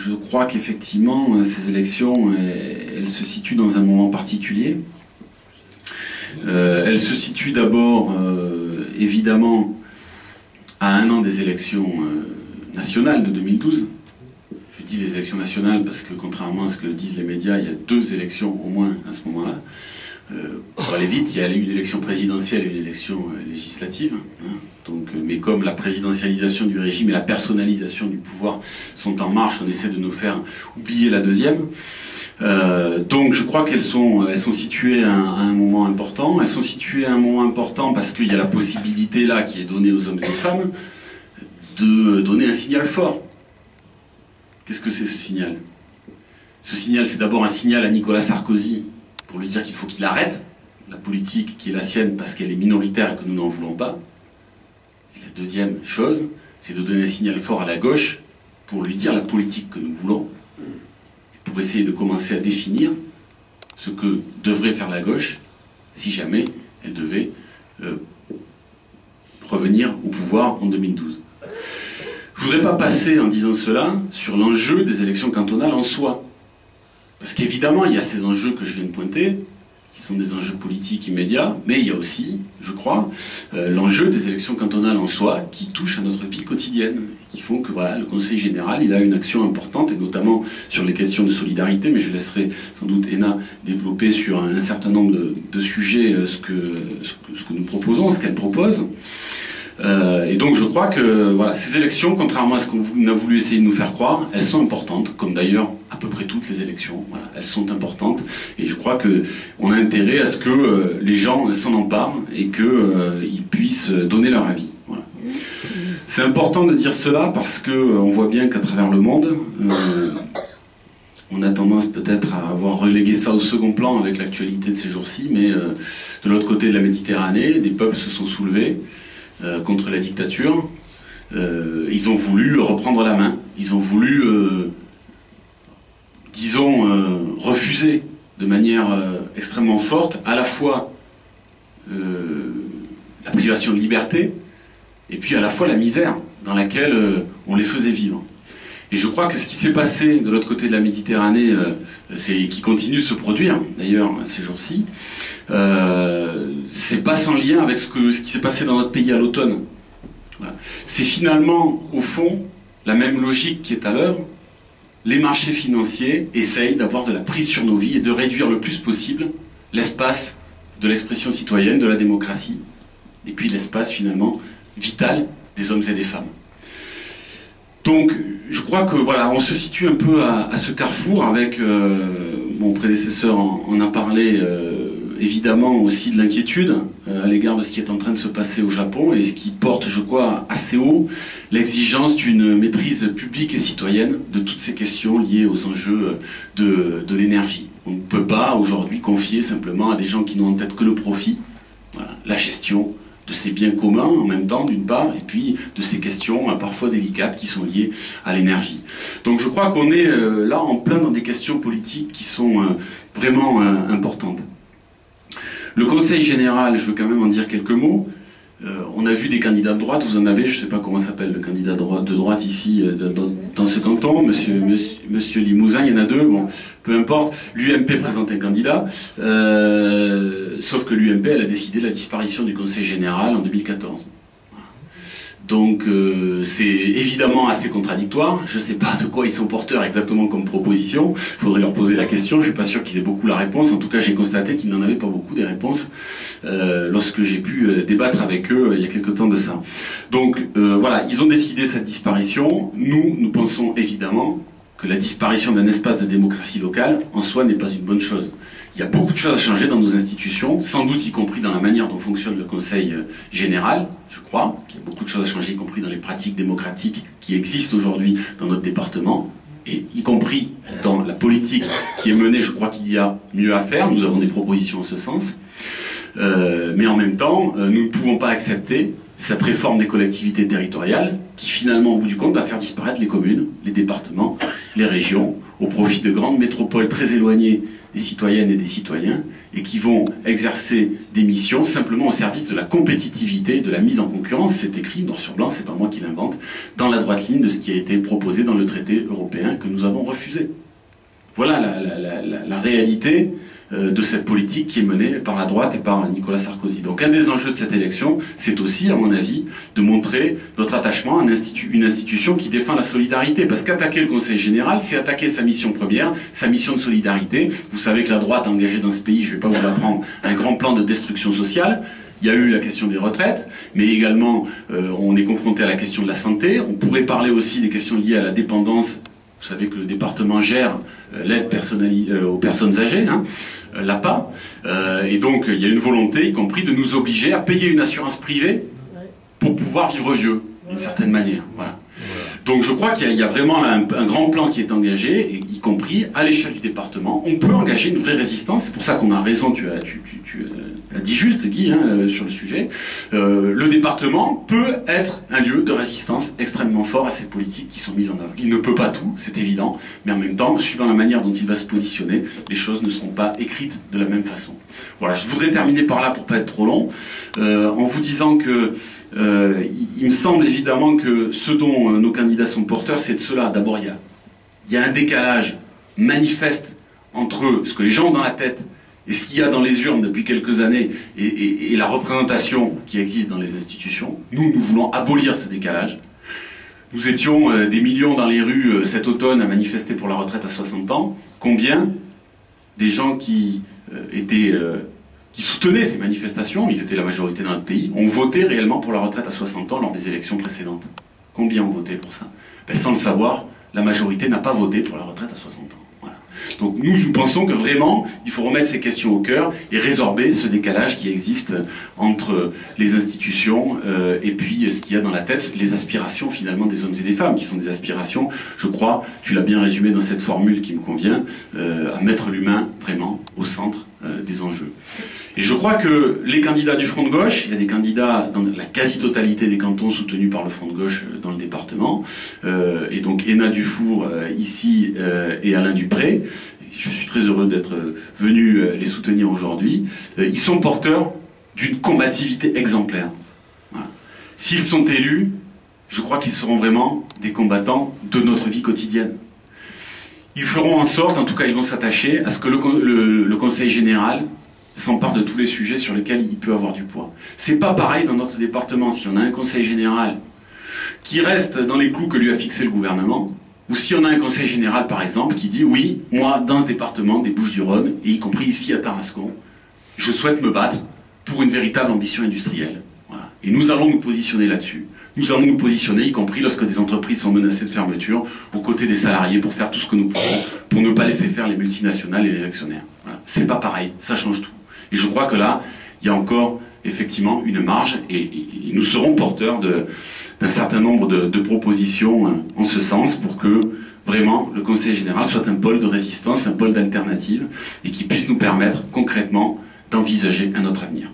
je crois qu'effectivement, ces élections, elles se situent dans un moment particulier. Elles se situent d'abord, évidemment, à un an des élections nationales de 2012. Je dis les élections nationales parce que, contrairement à ce que disent les médias, il y a 2 élections au moins à ce moment-là. Pour aller vite, il y a eu une élection présidentielle et une élection législative. Hein. Donc, mais comme la présidentialisation du régime et la personnalisation du pouvoir sont en marche, on essaie de nous faire oublier la deuxième. Donc je crois qu'elles sont situées à un moment important. Elles sont situées à un moment important parce qu'il y a la possibilité là qui est donnée aux hommes et aux femmes de donner un signal fort. Qu'est-ce que c'est ce signal? Ce signal, c'est d'abord un signal à Nicolas Sarkozy pour lui dire qu'il faut qu'il arrête la politique qui est la sienne parce qu'elle est minoritaire et que nous n'en voulons pas. Et la deuxième chose, c'est de donner un signal fort à la gauche pour lui dire la politique que nous voulons, pour essayer de commencer à définir ce que devrait faire la gauche si jamais elle devait revenir au pouvoir en 2012. Je ne voudrais pas passer en disant cela sur l'enjeu des élections cantonales en soi. Parce qu'évidemment, il y a ces enjeux que je viens de pointer, qui sont des enjeux politiques immédiats, mais il y a aussi, je crois, l'enjeu des élections cantonales en soi, qui touchent à notre vie quotidienne, qui font que voilà, le Conseil général, il a une action importante, et notamment sur les questions de solidarité, mais je laisserai sans doute Héna développer sur un certain nombre de sujets ce que nous proposons, ce qu'elle propose. Et donc je crois que voilà, ces élections, contrairement à ce qu'on a voulu essayer de nous faire croire, elles sont importantes, comme d'ailleurs à peu près toutes les élections. Voilà, elles sont importantes, et je crois qu'on a intérêt à ce que les gens s'en emparent et qu'ils puissent donner leur avis. Voilà. C'est important de dire cela parce qu'on voit bien qu'à travers le monde, on a tendance peut-être à avoir relégué ça au second plan avec l'actualité de ces jours-ci, mais de l'autre côté de la Méditerranée, des peuples se sont soulevés contre la dictature. Ils ont voulu reprendre la main, ils ont voulu, disons, refuser de manière extrêmement forte à la fois la privation de liberté et puis à la fois la misère dans laquelle on les faisait vivre. Et je crois que ce qui s'est passé de l'autre côté de la Méditerranée, qui continue de se produire d'ailleurs ces jours-ci, c'est pas sans lien avec ce qui s'est passé dans notre pays à l'automne. Voilà. C'est finalement, au fond, la même logique qui est à l'œuvre. Les marchés financiers essayent d'avoir de la prise sur nos vies et de réduire le plus possible l'espace de l'expression citoyenne, de la démocratie, et puis l'espace finalement vital des hommes et des femmes. Donc, je crois que voilà, on se situe un peu à ce carrefour avec mon prédécesseur en a parlé. Évidemment aussi de l'inquiétude à l'égard de ce qui est en train de se passer au Japon et ce qui porte, je crois, assez haut l'exigence d'une maîtrise publique et citoyenne de toutes ces questions liées aux enjeux de l'énergie. On ne peut pas aujourd'hui confier simplement à des gens qui n'ont en tête que le profit, voilà, la gestion de ces biens communs en même temps d'une part, et puis de ces questions parfois délicates qui sont liées à l'énergie. Donc je crois qu'on est là en plein dans des questions politiques qui sont vraiment importantes. Le Conseil général, je veux quand même en dire quelques mots. On a vu des candidats de droite, vous en avez, je ne sais pas comment s'appelle le candidat de droite ici, dans ce canton, monsieur Limousin, il y en a 2, bon, peu importe. L'UMP présente un candidat, sauf que l'UMP, elle a décidé la disparition du Conseil général en 2014. Donc c'est évidemment assez contradictoire. Je ne sais pas de quoi ils sont porteurs exactement comme proposition. Il faudrait leur poser la question. Je ne suis pas sûr qu'ils aient beaucoup la réponse. En tout cas, j'ai constaté qu'ils n'en avaient pas beaucoup des réponses lorsque j'ai pu débattre avec eux il y a quelque temps de ça. Donc voilà, ils ont décidé cette disparition. Nous pensons évidemment que la disparition d'un espace de démocratie locale en soi n'est pas une bonne chose. Il y a beaucoup de choses à changer dans nos institutions, sans doute y compris dans la manière dont fonctionne le Conseil général, je crois, qu'il y a beaucoup de choses à changer, y compris dans les pratiques démocratiques qui existent aujourd'hui dans notre département, et y compris dans la politique qui est menée, je crois qu'il y a mieux à faire, nous avons des propositions en ce sens, mais en même temps, nous ne pouvons pas accepter cette réforme des collectivités territoriales qui finalement, au bout du compte, va faire disparaître les communes, les départements, les régions, au profit de grandes métropoles très éloignées des citoyennes et des citoyens et qui vont exercer des missions simplement au service de la compétitivité, de la mise en concurrence. C'est écrit noir sur blanc, c'est pas moi qui l'invente, dans la droite ligne de ce qui a été proposé dans le traité européen que nous avons refusé. Voilà la réalité de cette politique qui est menée par la droite et par Nicolas Sarkozy. Donc un des enjeux de cette élection, c'est aussi, à mon avis, de montrer notre attachement à une institution qui défend la solidarité. Parce qu'attaquer le Conseil général, c'est attaquer sa mission première, sa mission de solidarité. Vous savez que la droite a engagé dans ce pays, je ne vais pas vous apprendre, un grand plan de destruction sociale. Il y a eu la question des retraites, mais également on est confronté à la question de la santé. On pourrait parler aussi des questions liées à la dépendance. Vous savez que le département gère l'aide aux personnes âgées, hein, l'APA, et donc il y a une volonté, y compris, de nous obliger à payer une assurance privée pour pouvoir vivre vieux, d'une certaine manière. Voilà. Donc je crois qu'il y a vraiment un grand plan qui est engagé, y compris à l'échelle du département. On peut engager une vraie résistance, c'est pour ça qu'on a raison, tu as dit juste, Guy, hein, sur le sujet. Le département peut être un lieu de résistance extrêmement fort à ces politiques qui sont mises en œuvre. Il ne peut pas tout, c'est évident, mais en même temps, suivant la manière dont il va se positionner, les choses ne seront pas écrites de la même façon. Voilà, je voudrais terminer par là pour pas être trop long, en vous disant que il me semble évidemment que ce dont nos candidats sont porteurs, c'est de cela. D'abord, il y a un décalage manifeste entre ce que les gens ont dans la tête et ce qu'il y a dans les urnes depuis quelques années et la représentation qui existe dans les institutions. Nous voulons abolir ce décalage. Nous étions des millions dans les rues cet automne à manifester pour la retraite à 60 ans. Combien des gens qui soutenaient ces manifestations, ils étaient la majorité dans notre pays, ont voté réellement pour la retraite à 60 ans lors des élections précédentes? Combien ont voté pour ça? Sans le savoir, la majorité n'a pas voté pour la retraite à 60 ans. Voilà. Donc nous pensons que vraiment, il faut remettre ces questions au cœur et résorber ce décalage qui existe entre les institutions et puis ce qu'il y a dans la tête, les aspirations finalement des hommes et des femmes, qui sont des aspirations, je crois, tu l'as bien résumé dans cette formule qui me convient, à mettre l'humain vraiment au centre des enjeux. Et je crois que les candidats du Front de gauche, il y a des candidats dans la quasi-totalité des cantons soutenus par le Front de gauche dans le département, et donc Héna Dufour ici et Alain Dupré, je suis très heureux d'être venu les soutenir aujourd'hui, ils sont porteurs d'une combativité exemplaire. Voilà. S'ils sont élus, je crois qu'ils seront vraiment des combattants de notre vie quotidienne. Ils feront en sorte, en tout cas ils vont s'attacher à ce que le Conseil général s'empare de tous les sujets sur lesquels il peut avoir du poids. C'est pas pareil dans notre département si on a un conseil général qui reste dans les clous que lui a fixé le gouvernement, ou si on a un conseil général par exemple qui dit oui, moi dans ce département des Bouches-du-Rhône, et y compris ici à Tarascon, je souhaite me battre pour une véritable ambition industrielle. Voilà. Et nous allons nous positionner là-dessus. Nous allons nous positionner, y compris lorsque des entreprises sont menacées de fermeture, aux côtés des salariés pour faire tout ce que nous pouvons, pour ne pas laisser faire les multinationales et les actionnaires. Voilà. C'est pas pareil, ça change tout. Et je crois que là, il y a encore effectivement une marge et nous serons porteurs d'un certain nombre de propositions en ce sens pour que vraiment le Conseil général soit un pôle de résistance, un pôle d'alternative et qui puisse nous permettre concrètement d'envisager un autre avenir.